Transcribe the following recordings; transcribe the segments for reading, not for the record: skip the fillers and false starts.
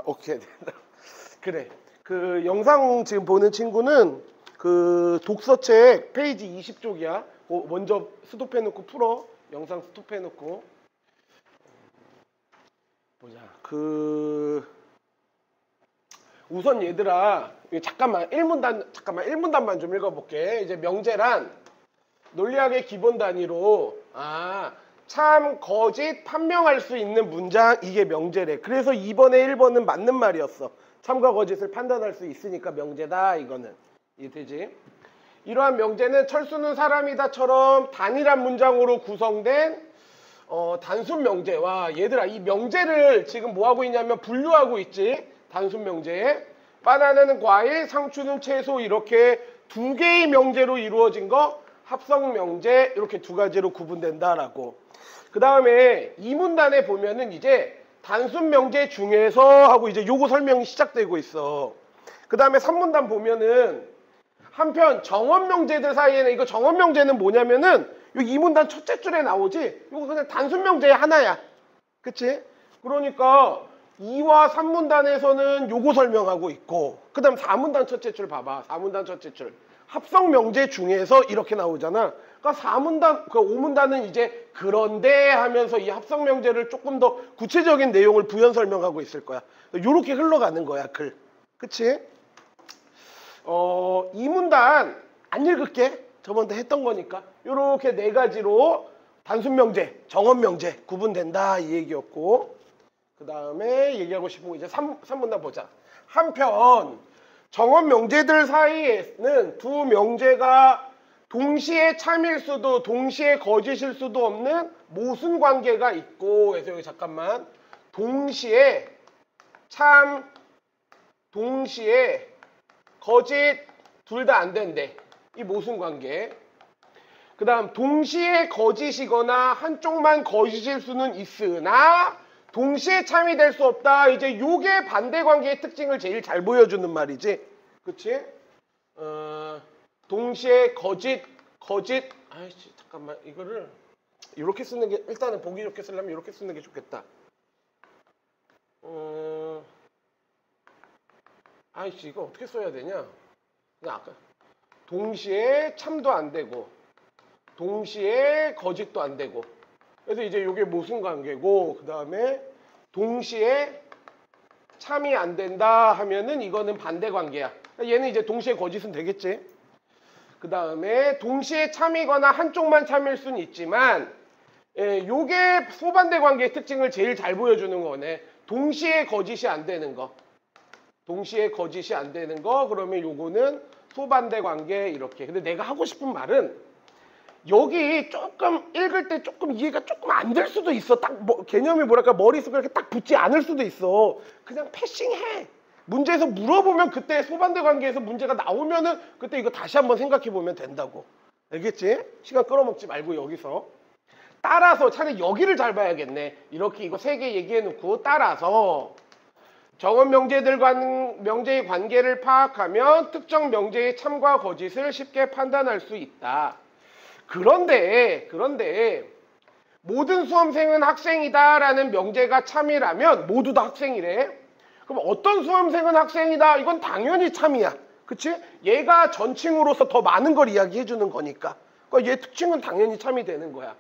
오케이. 그래. 그 영상 지금 보는 친구는 그 독서책 페이지 20쪽이야. 먼저 스톱해놓고 풀어. 영상 스톱해놓고 보자. 우선 얘들아, 잠깐만 1문단만 좀 읽어볼게. 이제 명제란 논리학의 기본 단위로 참, 거짓, 판명할 수 있는 문장, 이게 명제래. 그래서 2번에 1번은 맞는 말이었어. 참과 거짓을 판단할 수 있으니까 명제다, 이거는. 이해되지? 이러한 명제는 철수는 사람이다처럼 단일한 문장으로 구성된 단순 명제와, 얘들아 이 명제를 지금 뭐하고 있냐면 분류하고 있지. 단순 명제에 바나나는 과일, 상추는 채소, 이렇게 두 개의 명제로 이루어진 거 합성 명제, 이렇게 두 가지로 구분된다라고. 그 다음에 이 문단에 보면은 이제 단순 명제 중에서 하고 이제 요거 설명이 시작되고 있어. 그 다음에 3문단 보면은 한편 정원 명제들 사이에는, 이거 정원 명제는 뭐냐면은 요 이 문단 첫째 줄에 나오지. 이거 그냥 단순 명제의 하나야. 그치? 그러니까 2와 3문단에서는 요거 설명하고 있고, 그 다음 4문단 첫째 줄 봐봐. 4문단 첫째 줄. 합성 명제 중에서 이렇게 나오잖아. 그러니까 4문단, 5문단은 이제 그런데 하면서 이 합성 명제를 조금 더 구체적인 내용을 부연 설명하고 있을 거야. 요렇게 흘러가는 거야, 글. 그치? 2문단 안 읽을게. 저번에 했던 거니까. 요렇게 네 가지로 단순 명제, 정원 명제 구분된다, 이 얘기였고. 그 다음에 얘기하고 싶은 거 이제 3문단 보자. 한편 정원 명제들 사이에는 두 명제가 동시에 참일 수도 동시에 거짓일 수도 없는 모순 관계가 있고, 그래서 여기 잠깐만, 동시에 참, 동시에 거짓 둘 다 안 된대. 이 모순 관계. 그 다음 동시에 거짓이거나 한쪽만 거짓일 수는 있으나 동시에 참이 될 수 없다. 이제 요게 반대 관계의 특징을 제일 잘 보여주는 말이지. 그치? 동시에 거짓. 아이씨, 잠깐만. 이거를 이렇게 쓰는 게, 일단은 보기 좋게 쓰려면 이렇게 쓰는 게 좋겠다. 아이씨, 이거 어떻게 써야 되냐? 그냥 아까 동시에 참도 안 되고 동시에 거짓도 안 되고, 그래서 이제 이게 모순 관계고, 그 다음에 동시에 참이 안 된다 하면은 이거는 반대 관계야. 얘는 이제 동시에 거짓은 되겠지. 그 다음에 동시에 참이거나 한쪽만 참일 수는 있지만, 요게 소반대 관계의 특징을 제일 잘 보여주는 거네. 동시에 거짓이 안 되는 거. 동시에 거짓이 안 되는 거, 그러면 요거는 소반대 관계, 이렇게. 근데 내가 하고 싶은 말은 여기 조금 읽을 때 조금 이해가 조금 안 될 수도 있어. 딱 개념이 뭐랄까 머릿속에 이렇게 딱 붙지 않을 수도 있어. 그냥 패싱해. 문제에서 물어보면 그때 소반대 관계에서 문제가 나오면은 그때 이거 다시 한번 생각해 보면 된다고. 알겠지? 시간 끌어먹지 말고 여기서. 따라서 차라리 여기를 잘 봐야겠네. 이렇게 이거 세 개 얘기해 놓고 따라서 정원 명제들 명제의 관계를 파악하면 특정 명제의 참과 거짓을 쉽게 판단할 수 있다. 그런데 모든 수험생은 학생이다라는 명제가 참이라면 모두 다 학생이래. 그럼 어떤 수험생은 학생이다? 이건 당연히 참이야. 그치? 얘가 전칭으로서 더 많은 걸 이야기해 주는 거니까. 그러니까 얘 특징은 당연히 참이 되는 거야.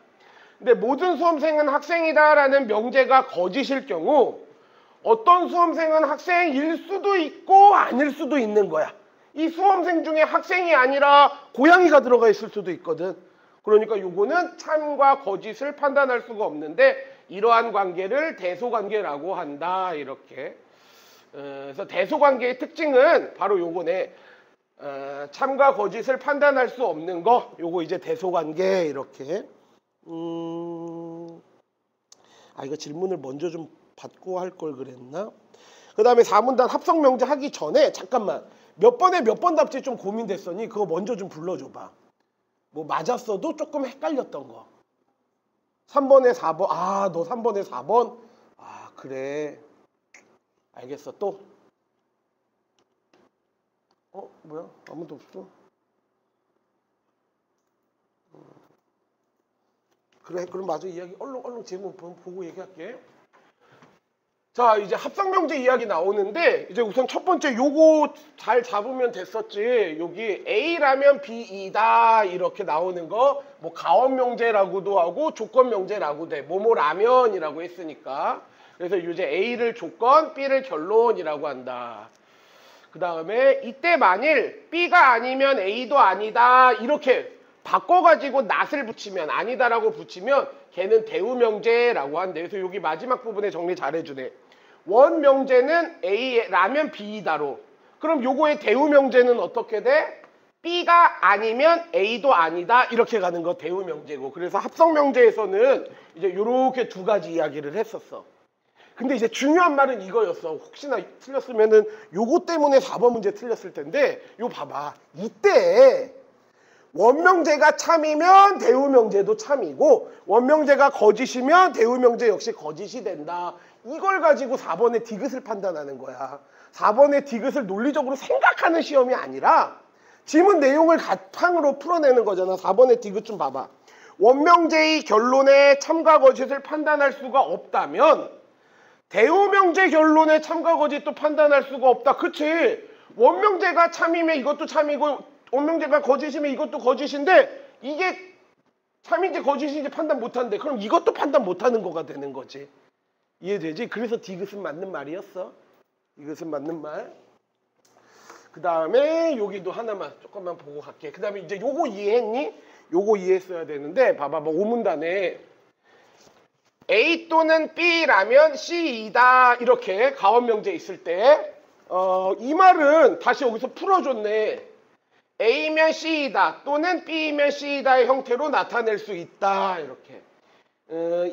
근데 모든 수험생은 학생이다라는 명제가 거짓일 경우 어떤 수험생은 학생일 수도 있고 아닐 수도 있는 거야. 이 수험생 중에 학생이 아니라 고양이가 들어가 있을 수도 있거든. 그러니까 요거는 참과 거짓을 판단할 수가 없는데 이러한 관계를 대소관계라고 한다. 이렇게. 그래서 대소관계의 특징은 바로 요거네. 참과 거짓을 판단할 수 없는 거. 요거 이제 대소관계, 이렇게. 이거 질문을 먼저 좀 받고 할 걸 그랬나? 그 다음에 4문단 합성명제 하기 전에 잠깐만, 몇 번에 몇 번 답지 좀 고민됐더니 그거 먼저 좀 불러줘봐. 뭐 맞았어도 조금 헷갈렸던 거. 3번에 4번. 너 3번에 4번? 그래. 알겠어. 또? 뭐야? 아무도 없어? 그래, 그럼 마저 이야기 얼른 질문 보고 얘기할게. 자, 이제 합성명제 이야기 나오는데 이제 우선 첫 번째 요거 잘 잡으면 됐었지. 여기 A라면 B이다 이렇게 나오는 거 뭐 가원명제라고도 하고 조건명제라고도 해. 뭐뭐라면이라고 했으니까. 그래서 이제 A를 조건, B를 결론이라고 한다. 그 다음에 이때 만일 B가 아니면 A도 아니다 이렇게 바꿔가지고 낫을 붙이면 아니다라고 붙이면 걔는 대우명제라고 한대. 그래서 여기 마지막 부분에 정리 잘 해주네. 원명제는 A라면 B이다로. 그럼 요거의 대우명제는 어떻게 돼? B가 아니면 A도 아니다 이렇게 가는 거 대우명제고. 그래서 합성명제에서는 이제 요렇게 두 가지 이야기를 했었어. 근데 이제 중요한 말은 이거였어. 혹시나 틀렸으면은 요거 때문에 4번 문제 틀렸을 텐데 요 봐봐. 이때 원명제가 참이면 대우명제도 참이고 원명제가 거짓이면 대우명제 역시 거짓이 된다. 이걸 가지고 4번의 디귿을 판단하는 거야. 4번의 디귿을 논리적으로 생각하는 시험이 아니라 지문 내용을 바탕으로 풀어내는 거잖아. 4번의 디귿 좀 봐봐. 원명제의 결론에 참과 거짓을 판단할 수가 없다면 대우명제 결론에 참과 거짓도 판단할 수가 없다. 그치? 원명제가 참이면 이것도 참이고 원명제가 거짓이면 이것도 거짓인데 이게 참인지 거짓인지 판단 못한대. 그럼 이것도 판단 못하는 거가 되는 거지. 이해되지? 그래서 디귿은 맞는 말이었어. 디귿은 맞는 말. 그 다음에 여기도 하나만 조금만 보고 갈게. 그 다음에 이제 요거 이해했니? 요거 이해했어야 되는데 봐봐. 뭐 5문단에 A 또는 B라면 C이다 이렇게 가원명제 있을 때 이 말은 다시 여기서 풀어줬네. A면 C이다 또는 B면 C이다의 형태로 나타낼 수 있다 이렇게.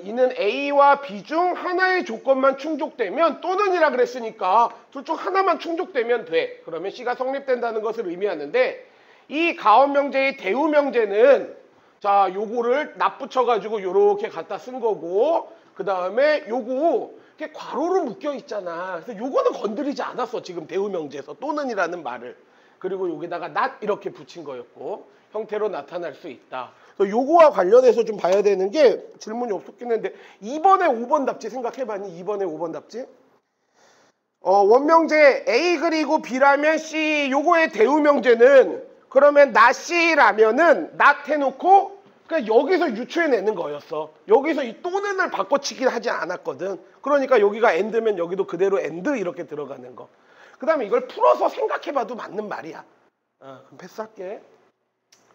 이는 A와 B 중 하나의 조건만 충족되면 또는이라 그랬으니까 둘 중 하나만 충족되면 돼. 그러면 C가 성립된다는 것을 의미하는데 이 가원명제의 대우명제는 자 요거를 납붙여가지고 요렇게 갖다 쓴 거고 그 다음에 요거 이렇게 괄호로 묶여 있잖아. 그래서 요거는 건드리지 않았어. 지금 대우명제에서 또는이라는 말을. 그리고 여기다가 낫 이렇게 붙인 거였고 형태로 나타날 수 있다. 요거와 관련해서 좀 봐야 되는 게 질문이 없었긴 했는데 2번에 5번 답지 생각해봤니? 2번에 5번 답지? 원명제 A 그리고 B라면 C 요거의 대우명제는 그러면 낫 C라면은 낫 해놓고 그냥 여기서 유추해내는 거였어. 여기서 이 또는을 바꿔치기 하지 않았거든. 그러니까 여기가 엔드면 여기도 그대로 엔드 이렇게 들어가는 거. 그 다음에 이걸 풀어서 생각해봐도 맞는 말이야. 그럼 패스할게.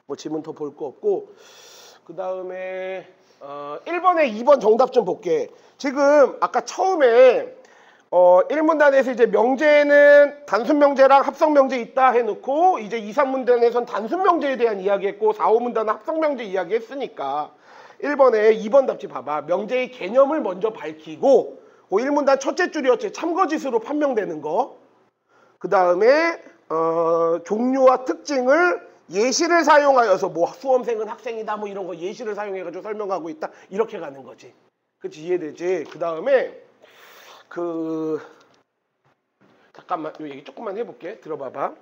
뭐 질문 더 볼 거 없고 그 다음에 1번에 2번 정답 좀 볼게. 지금 아까 처음에 1문단에서 이제 명제는 단순명제랑 합성명제 있다 해놓고 이제 2, 3문단에선 단순명제에 대한 이야기했고 4, 5문단은 합성명제 이야기했으니까 1번에 2번 답지 봐봐. 명제의 개념을 먼저 밝히고 1문단 첫째 줄이었지. 참거짓으로 판명되는 거. 그 다음에 종류와 특징을 예시를 사용하여서 뭐 수험생은 학생이다 뭐 이런 거 예시를 사용해가지고 설명하고 있다 이렇게 가는 거지. 그치? 이해되지? 그 다음에 잠깐만 요 얘기 조금만 해볼게. 들어봐봐.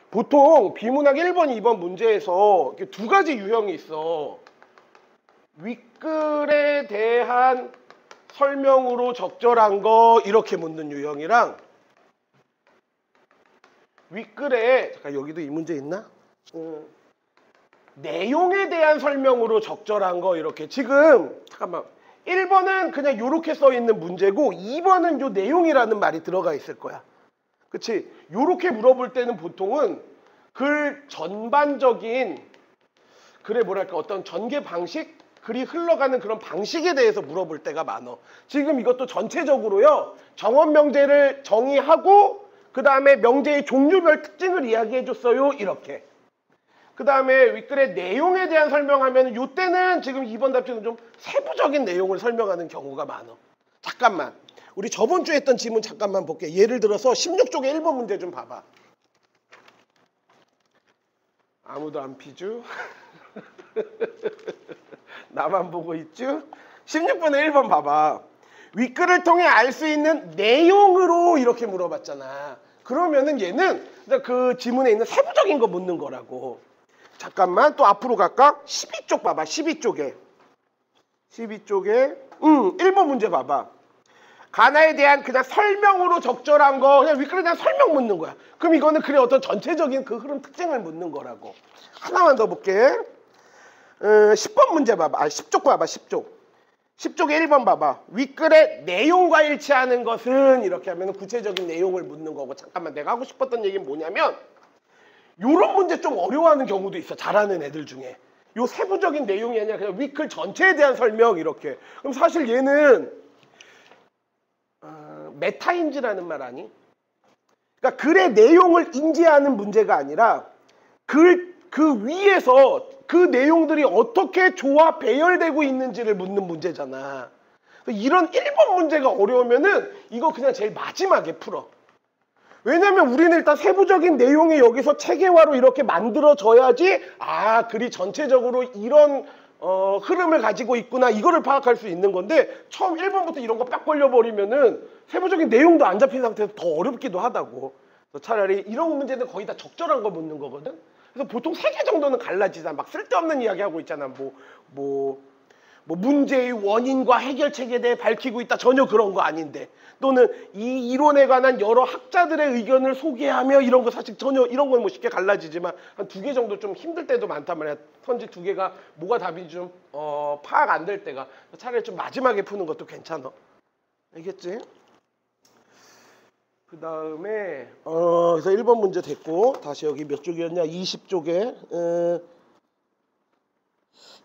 보통 비문학 1번, 2번 문제에서 이렇게 두 가지 유형이 있어. 윗글에 대한 설명으로 적절한 거 이렇게 묻는 유형이랑 윗글에 잠깐 여기도 이 문제 있나? 내용에 대한 설명으로 적절한 거 이렇게. 지금 잠깐만 1번은 그냥 요렇게 써 있는 문제고 2번은 요 내용이라는 말이 들어가 있을 거야. 그치? 요렇게 물어볼 때는 보통은 글 전반적인 글의 뭐랄까 어떤 전개 방식? 글이 흘러가는 그런 방식에 대해서 물어볼 때가 많어. 지금 이것도 전체적으로요. 정원명제를 정의하고 그 다음에 명제의 종류별 특징을 이야기해 줬어요. 이렇게. 그 다음에 윗글의 내용에 대한 설명하면 이때는 지금 2번 답지는 좀 세부적인 내용을 설명하는 경우가 많아. 잠깐만. 우리 저번 주에 했던 지문 잠깐만 볼게. 예를 들어서 16쪽에 1번 문제 좀 봐봐. 아무도 안 피죠? 나만 보고 있죠? 16번에 1번 봐봐. 윗글을 통해 알 수 있는 내용으로 이렇게 물어봤잖아. 그러면은 얘는 그 지문에 있는 세부적인 거 묻는 거라고. 잠깐만 또 앞으로 갈까? 12쪽 봐봐. 12쪽에 1번 문제 봐봐. 가나에 대한 그냥 설명으로 적절한 거 그냥 윗글에 대한 설명 묻는 거야. 그럼 이거는 그래 어떤 전체적인 그 흐름 특징을 묻는 거라고. 하나만 더 볼게. 10번 문제 봐봐. 10쪽 봐봐. 10쪽. 10쪽에 1번 봐봐. 윗글에 내용과 일치하는 것은 이렇게 하면 구체적인 내용을 묻는 거고. 잠깐만 내가 하고 싶었던 얘기는 뭐냐면 요런 문제 좀 어려워하는 경우도 있어. 잘하는 애들 중에. 요 세부적인 내용이 아니라 그냥 윗글 전체에 대한 설명 이렇게. 그럼 사실 얘는 메타인지라는 말 아니? 그러니까 글의 내용을 인지하는 문제가 아니라 그 위에서 그 내용들이 어떻게 조화 배열되고 있는지를 묻는 문제잖아. 이런 1번 문제가 어려우면은 이거 그냥 제일 마지막에 풀어. 왜냐면 우리는 일단 세부적인 내용이 여기서 체계화로 이렇게 만들어져야지 아 글이 전체적으로 이런 흐름을 가지고 있구나 이거를 파악할 수 있는 건데 처음 1번부터 이런 거 빡 걸려버리면은 세부적인 내용도 안 잡힌 상태에서 더 어렵기도 하다고. 차라리 이런 문제는 거의 다 적절한 거 묻는 거거든. 그래서 보통 3개 정도는 갈라지잖아. 막 쓸데없는 이야기 하고 있잖아. 뭐 문제의 원인과 해결책에 대해 밝히고 있다. 전혀 그런 거 아닌데. 또는 이 이론에 관한 여러 학자들의 의견을 소개하며 이런 거 사실 전혀 이런 건 뭐 쉽게 갈라지지만 한 2개 정도 좀 힘들 때도 많단 말이야. 선지 2개가 뭐가 답인지 좀 파악 안 될 때가. 차라리 좀 마지막에 푸는 것도 괜찮아. 알겠지? 그 다음에 그래서 1번 문제 됐고 다시 여기 몇 쪽이었냐? 20쪽에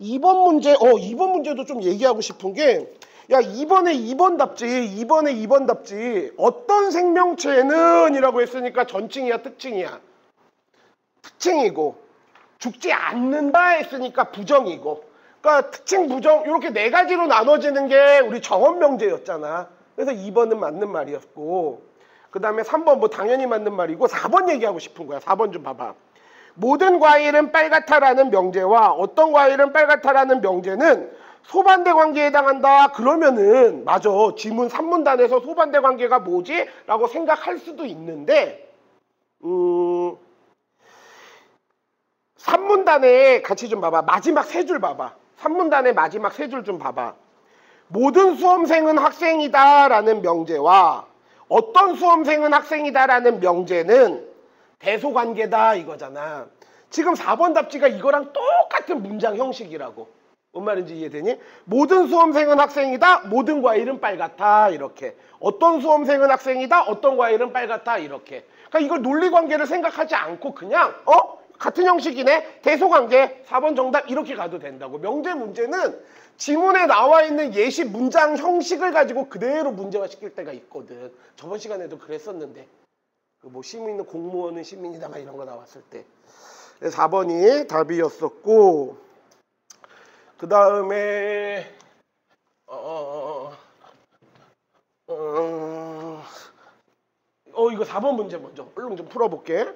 2번 문제 2번 문제도 좀 얘기하고 싶은 게 야 2번에 2번 답지 어떤 생명체는 이라고 했으니까 전칭이야 특칭이야? 특칭이고 죽지 않는다 했으니까 부정이고 그러니까 특칭 부정 이렇게 4가지로 나눠지는 게 우리 정언명제였잖아. 그래서 2번은 맞는 말이었고 그 다음에 3번 뭐 당연히 맞는 말이고 4번 얘기하고 싶은 거야. 4번 좀 봐봐. 모든 과일은 빨갛다라는 명제와 어떤 과일은 빨갛다라는 명제는 소반대 관계에 해당한다. 그러면은 맞아. 지문 3문단에서 소반대 관계가 뭐지? 라고 생각할 수도 있는데 3문단에 같이 좀 봐봐. 마지막 3줄 봐봐. 3문단의 마지막 3줄 좀 봐봐. 모든 수험생은 학생이다 라는 명제와 어떤 수험생은 학생이다라는 명제는 대소관계다 이거잖아. 지금 4번 답지가 이거랑 똑같은 문장 형식이라고. 뭔 말인지 이해되니? 모든 수험생은 학생이다. 모든 과일은 빨갛다. 이렇게. 어떤 수험생은 학생이다. 어떤 과일은 빨갛다. 이렇게. 그러니까 이걸 논리관계를 생각하지 않고 그냥 같은 형식이네. 대소관계 4번 정답 이렇게 가도 된다고. 명제 문제는 지문에 나와 있는 예시 문장 형식을 가지고 그대로 문제화 시킬 때가 있거든. 저번 시간에도 그랬었는데 뭐 시민은 공무원은 시민이다 막 이런 거 나왔을 때 4번이 답이었었고 그 다음에 이거 4번 문제 먼저 얼른 좀 풀어볼게.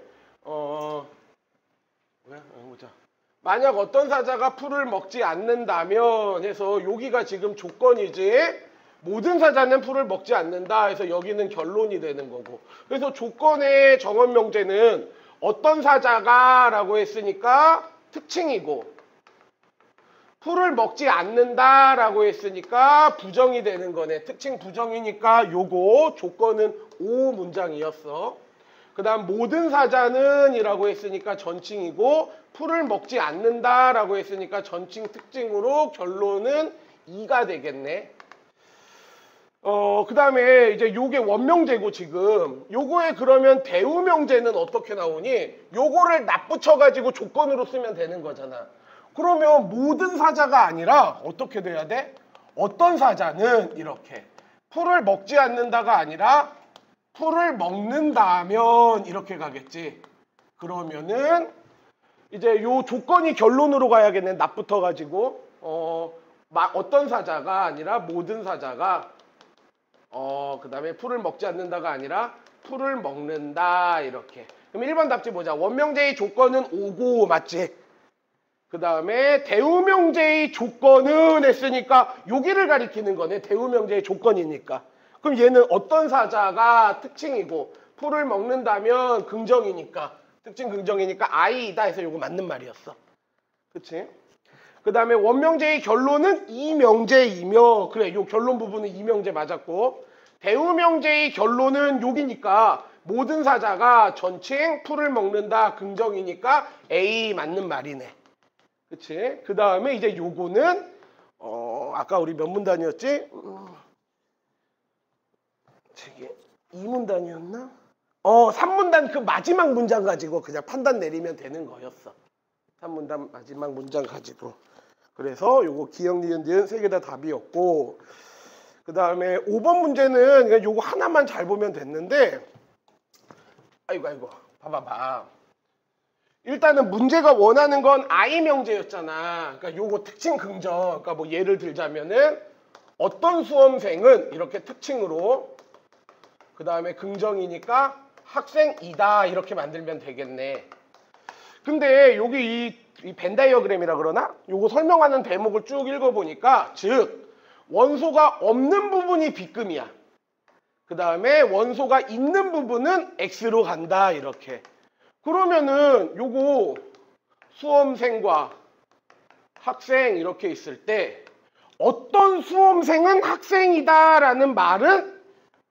보자. 만약 어떤 사자가 풀을 먹지 않는다면 해서 여기가 지금 조건이지 모든 사자는 풀을 먹지 않는다 해서 여기는 결론이 되는 거고 그래서 조건의 정언명제는 어떤 사자가 라고 했으니까 특칭이고 풀을 먹지 않는다 라고 했으니까 부정이 되는 거네. 특칭 부정이니까 요거 조건은 O 문장이었어. 그 다음 모든 사자는 이라고 했으니까 전칭이고 풀을 먹지 않는다 라고 했으니까 전칭 특징으로 결론은 2가 되겠네. 그 다음에 이제 요게 원명제고 지금 요거에 그러면 대우명제는 어떻게 나오니? 요거를 납붙여가지고 조건으로 쓰면 되는 거잖아. 그러면 모든 사자가 아니라 어떻게 돼야 돼? 어떤 사자는 이렇게 풀을 먹지 않는다가 아니라 풀을 먹는다면 이렇게 가겠지. 그러면은 이제 요 조건이 결론으로 가야겠네. 납붙어가지고 어떤 사자가 아니라 모든 사자가 그 다음에 풀을 먹지 않는다가 아니라 풀을 먹는다 이렇게. 그럼 1번 답지 보자. 원명제의 조건은 오고 맞지? 그 다음에 대우명제의 조건은 했으니까 여기를 가리키는 거네. 대우명제의 조건이니까. 그럼 얘는 어떤 사자가 특징이고 풀을 먹는다면 긍정이니까 특징 긍정이니까 I이다 해서 요거 맞는 말이었어. 그치? 그 다음에 원명제의 결론은 이명제이며 그래 요 결론 부분은 이명제 맞았고 대우명제의 결론은 여기니까 모든 사자가 전칭 풀을 먹는다 긍정이니까 A 맞는 말이네. 그치? 그 다음에 이제 요거는 아까 우리 몇 문단이었지? 저게 2문단이었나? 3문단 그 마지막 문장 가지고 그냥 판단 내리면 되는 거였어. 3문단 마지막 문장 가지고. 그래서 요거 기억, 니은, 니은 세 개 다 답이었고, 그 다음에 5번 문제는 그냥 요거 하나만 잘 보면 됐는데, 아이고 봐봐봐. 일단은 문제가 원하는 건 I 명제였잖아. 그러니까 요거 특징 긍정. 그러니까 뭐 예를 들자면은 어떤 수험생은 이렇게 특징으로, 그 다음에 긍정이니까 학생이다 이렇게 만들면 되겠네. 근데 여기 이 벤 다이어그램이라 그러나? 요거 설명하는 대목을 쭉 읽어보니까, 즉 원소가 없는 부분이 B급이야. 그 다음에 원소가 있는 부분은 X로 간다 이렇게. 그러면은 요거 수험생과 학생 이렇게 있을 때 어떤 수험생은 학생이다라는 말은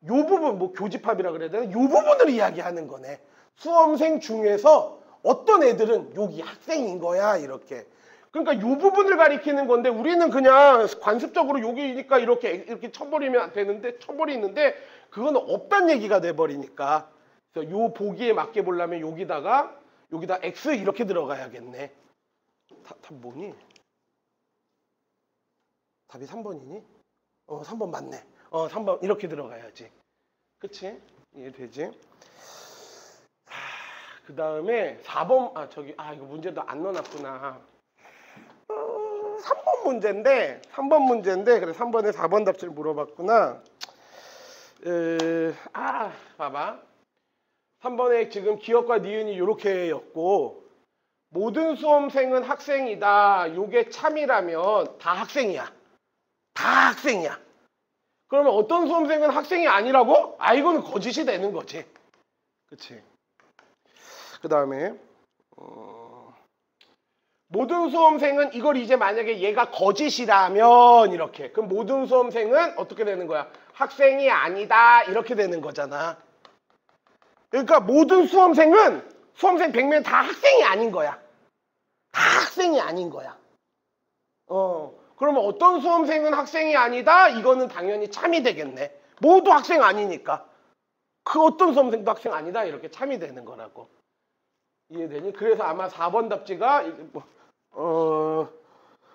요 부분, 뭐 교집합이라 그래야 되나? 요 부분을 이야기하는 거네. 수험생 중에서 어떤 애들은 여기 학생인 거야 이렇게. 그러니까 요 부분을 가리키는 건데 우리는 그냥 관습적으로 여기니까 이렇게 쳐버리면 되는데, 쳐버리는데 그건 없단 얘기가 돼버리니까. 그래서 요 보기에 맞게 보려면 여기다 X 이렇게 들어가야겠네. 답 뭐니? 답이 3번이니? 3번 맞네. 3번 이렇게 들어가야지. 그치? 이해되지? 그 다음에 4번, 이거 문제도 안 넣어놨구나. 3번 문제인데, 그래, 3번에 4번 답지를 물어봤구나. 봐봐. 3번에 지금 기억과 니은이 이렇게였고, 모든 수험생은 학생이다. 요게 참이라면 다 학생이야. 다 학생이야. 그러면 어떤 수험생은 학생이 아니라고? 이거는 거짓이 되는 거지. 그치? 그 다음에 모든 수험생은, 이걸 이제 만약에 얘가 거짓이라면 이렇게, 그럼 모든 수험생은 어떻게 되는 거야? 학생이 아니다 이렇게 되는 거잖아. 그러니까 모든 수험생 100명 다 학생이 아닌 거야. 다 학생이 아닌 거야. 그러면 어떤 수험생은 학생이 아니다? 이거는 당연히 참이 되겠네. 모두 학생 아니니까. 그 어떤 수험생도 학생 아니다 이렇게 참이 되는 거라고. 이해되니? 그래서 아마 4번 답지가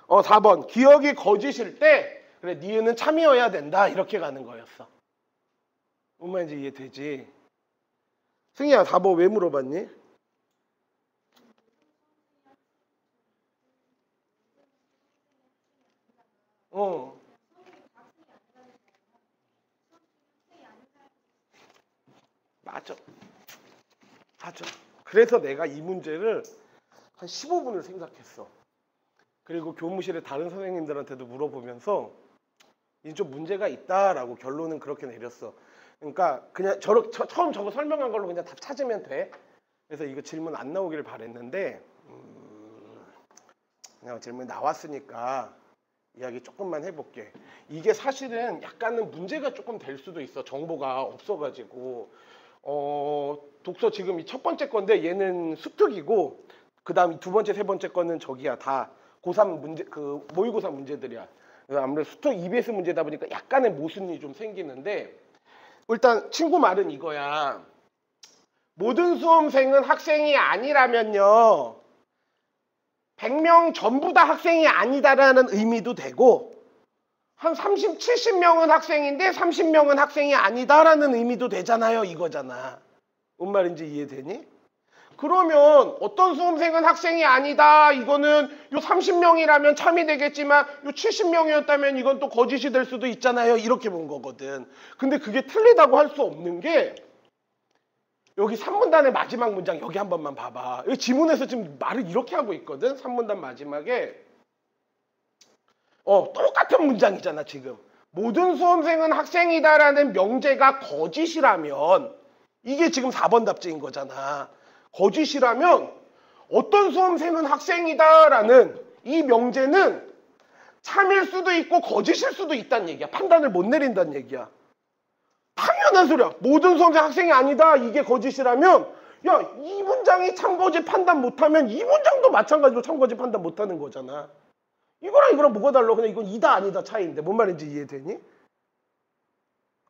4번 기억이 거짓일 때 그래 니은은 참이어야 된다 이렇게 가는 거였어. 뭔 말인지 이해되지? 승희야 4번 왜 물어봤니? 맞아. 그래서 내가 이 문제를 한 15분을 생각했어. 그리고 교무실에 다른 선생님들한테도 물어보면서 이게 좀 문제가 있다라고 결론은 그렇게 내렸어. 그러니까 그냥 처음 저거 설명한 걸로 그냥 답 찾으면 돼. 그래서 이거 질문 안 나오기를 바랬는데 그냥 질문이 나왔으니까 이야기 조금만 해볼게. 이게 사실은 약간은 문제가 조금 될 수도 있어. 정보가 없어가지고. 독서 지금 이 첫 번째 건데 얘는 수특이고, 그 다음 두 번째, 세 번째 거는 저기야. 다 고3 문제, 그 모의고사 문제들이야. 그래서 아무래도 수특 EBS 문제다 보니까 약간의 모순이 좀 생기는데, 일단 친구 말은 이거야. 모든 수험생은 학생이 아니라면요, 100명 전부 다 학생이 아니다라는 의미도 되고, 한 30, 70명은 학생인데 30명은 학생이 아니다라는 의미도 되잖아요. 이거잖아. 뭔 말인지 이해되니? 그러면 어떤 수험생은 학생이 아니다. 이거는 요 30명이라면 참이 되겠지만 요 70명이었다면 이건 또 거짓이 될 수도 있잖아요. 이렇게 본 거거든. 근데 그게 틀리다고 할 수 없는 게 여기 3문단의 마지막 문장 여기 한 번만 봐봐. 여기 지문에서 지금 말을 이렇게 하고 있거든. 3문단 마지막에 똑같은 문장이잖아 지금. 모든 수험생은 학생이다라는 명제가 거짓이라면 이게 지금 4번 답지인 거잖아. 거짓이라면 어떤 수험생은 학생이다라는 이 명제는 참일 수도 있고 거짓일 수도 있다는 얘기야. 판단을 못 내린다는 얘기야. 뻔한 소리야. 모든 수험생 학생이 아니다. 이게 거짓이라면 야, 이 문장이 참거짓 판단 못하면 이 문장도 마찬가지로 참거짓 판단 못하는 거잖아. 이거랑 뭐가 달라? 그냥 이건 이다 아니다 차이인데 뭔 말인지 이해되니?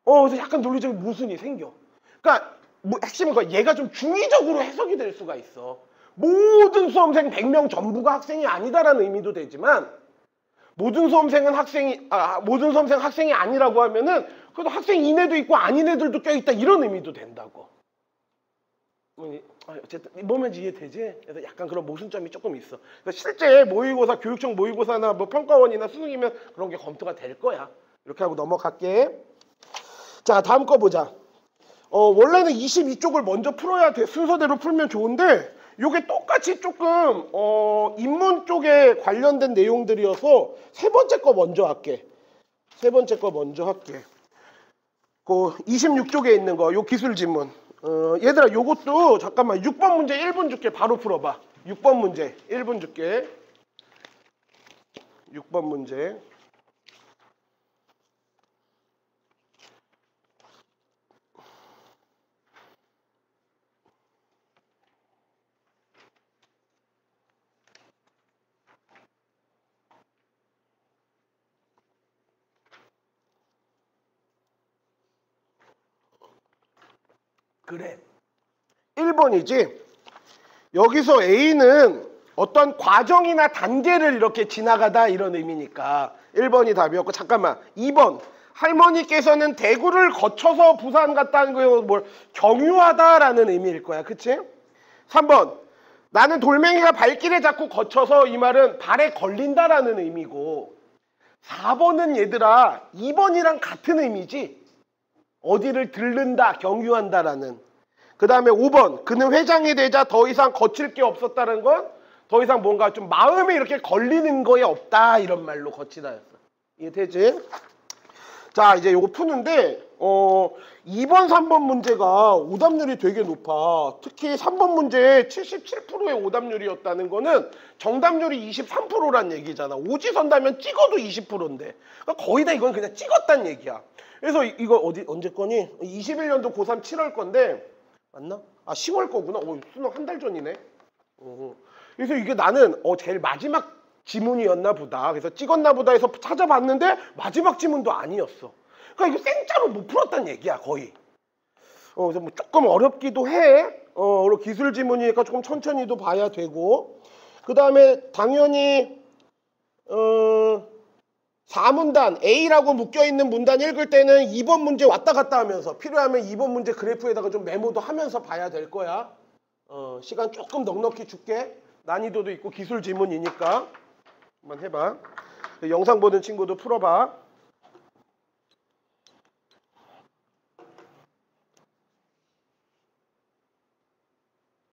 그래서 약간 논리적인 모순이 생겨. 그러니까 뭐 핵심은 그 얘가 좀 중의적으로 해석이 될 수가 있어. 모든 수험생 100명 전부가 학생이 아니다라는 의미도 되지만 모든 수험생 학생이 아니라고 하면은 그래도 학생 애도 있고 아닌 애들도 껴있다 이런 의미도 된다고. 어쨌든 뭔 말인지 이해되지? 그래서 약간 그런 모순점이 조금 있어. 그래서 실제 모의고사, 교육청 모의고사나 뭐 평가원이나 수능이면 그런 게 검토가 될 거야. 이렇게 하고 넘어갈게. 자, 다음 거 보자. 원래는 22쪽을 먼저 풀어야 돼. 순서대로 풀면 좋은데 요게 똑같이 조금 인문 쪽에 관련된 내용들이어서 세 번째 거 먼저 할게. 세 번째 거 먼저 할게. 그 26쪽에 있는 거, 요 기술 지문. 얘들아 요것도 잠깐만 6번 문제 1분 줄게. 바로 풀어봐. 6번 문제 1분 줄게. 6번 문제. 그래. 1번이지. 여기서 A는 어떤 과정이나 단계를 이렇게 지나가다 이런 의미니까 1번이 답이었고 잠깐만 2번 할머니께서는 대구를 거쳐서 부산 갔다는 거 뭘 경유하다라는 의미일 거야. 그치? 3번 나는 돌멩이가 발길에 자꾸 거쳐서 이 말은 발에 걸린다라는 의미고 4번은 얘들아 2번이랑 같은 의미지. 어디를 들른다, 경유한다라는. 그 다음에 5번 그는 회장이 되자 더 이상 거칠 게 없었다는 건 더 이상 뭔가 좀 마음에 이렇게 걸리는 거에 없다 이런 말로 거치다였어. 이해되지? 자 이제 요거 푸는데 2번 3번 문제가 오답률이 되게 높아. 특히 3번 문제 77%의 오답률이었다는 거는 정답률이 23%란 얘기잖아. 오지선다면 찍어도 20%인데 그러니까 거의 다 이건 그냥 찍었단 얘기야. 그래서 이거 언제 거니? 21년도 고3 7월 건데 맞나? 10월 거구나. 수능 한 달 전이네. 그래서 이게 나는 제일 마지막 지문이었나 보다. 그래서 찍었나 보다 해서 찾아봤는데 마지막 지문도 아니었어. 그러니까 이거 생짜로 못 풀었단 얘기야 거의. 그래서 뭐 조금 어렵기도 해. 그리고 기술 지문이니까 조금 천천히도 봐야 되고. 그 다음에 당연히 4문단 A라고 묶여있는 문단 읽을 때는 2번 문제 왔다 갔다 하면서 필요하면 2번 문제 그래프에다가 좀 메모도 하면서 봐야 될 거야. 시간 조금 넉넉히 줄게. 난이도도 있고 기술 지문이니까 한번 해봐. 영상 보는 친구도 풀어봐.